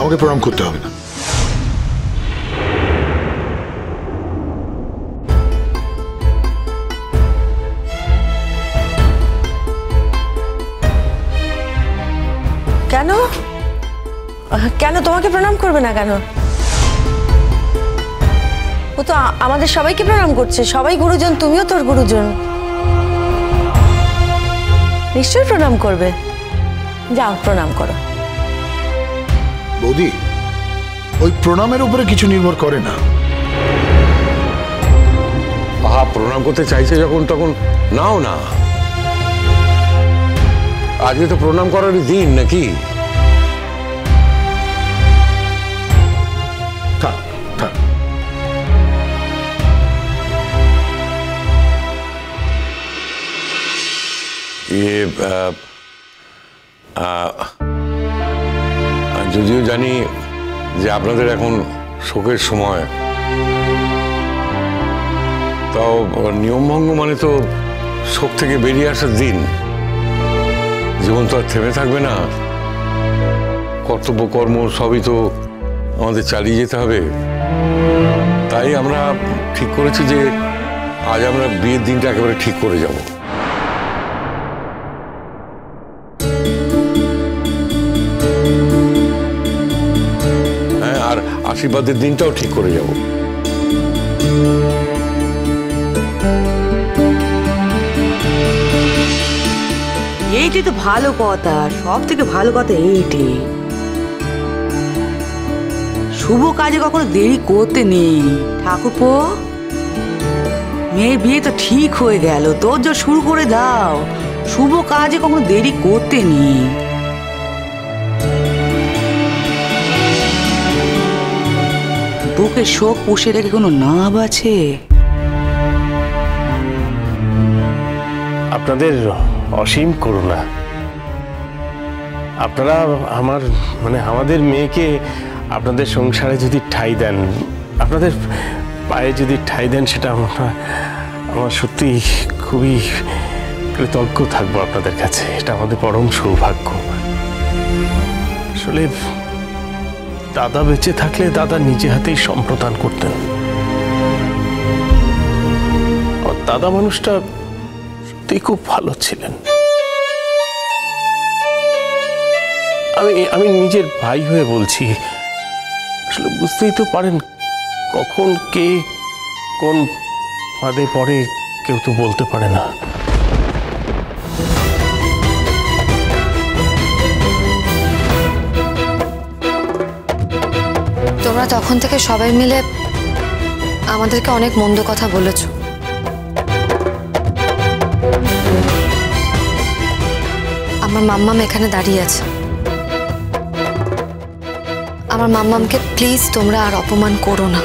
আমাকে প্রণাম করতে হবে না। কেন কেন তোমাকে প্রণাম করবে না কেন? ও তো আমাদের সবাইকে প্রণাম করছে, সবাই গুরুজন, তুমিও তোর গুরুজন, নিশ্চয়ই প্রণাম করবে। যাও প্রণাম করো। বৌদি, ওই প্রণামের উপরে কিছু নির্ভর করে না। প্রণাম করতে চাইছে যখন তখন নাও না। আজকে তো প্রণাম করারই দিন নাকি? থাক থাক। যদিও জানি যে আপনাদের এখন শোকের সময়, তাও নিয়মভঙ্গ মানে তো শোক থেকে বেরিয়ে আসার দিন। জীবন তো আর থেমে থাকবে না, কর্তব্য কর্ম সবই তো আমাদের চালিয়ে যেতে হবে। তাই আমরা ঠিক করেছি যে আজ আমরা বিয়ের দিনটা একেবারে ঠিক করে যাব। হ্যাঁ, আর আশীর্বাদের দিনটাও ঠিক করে যাব। এইটি তো ভালো কথা, সব থেকে ভালো কথা এইটি। শুভ কাজে কখনো দেরি করতে নেই ঠাকুরপো। মেয়ের বিয়ে তো ঠিক হয়ে গেল, তোর যা শুরু করে দাও। শুভ কাজে কখনো দেরি করতে নেই। বুকে শোক পুষে রেখে কোনো নাভ আছে? আপনাদের অসীম করুণা। আপনারা আমাদের মেয়েকে আপনাদের সংসারে যদি ঠাঁই দেন, আপনাদের পায়ে যদি ঠাঁই দেন, সেটা আমার সত্যি খুবই কৃতজ্ঞ থাকবো আপনাদের কাছে। এটা আমাদের পরম সৌভাগ্য। আসলে দাদা বেঁচে থাকলে দাদা নিজে হাতেই সম্প্রদান করতেন। দাদা মানুষটা সত্যি খুব ভালো ছিলেন। আমি নিজের ভাই হয়ে বলছি, আসলে বুঝতেই তো পারেন কখন কে কোন ফাঁদে পড়ে কেউ তো বলতে পারে না। তোমরা তখন থেকে সবাই মিলে আমাদেরকে অনেক মন্দ কথা বলেছো। আমার মাম্মাম এখানে দাঁড়িয়ে আছে। আমার মাম্মামকে প্লিজ তোমরা আর অপমান করো না।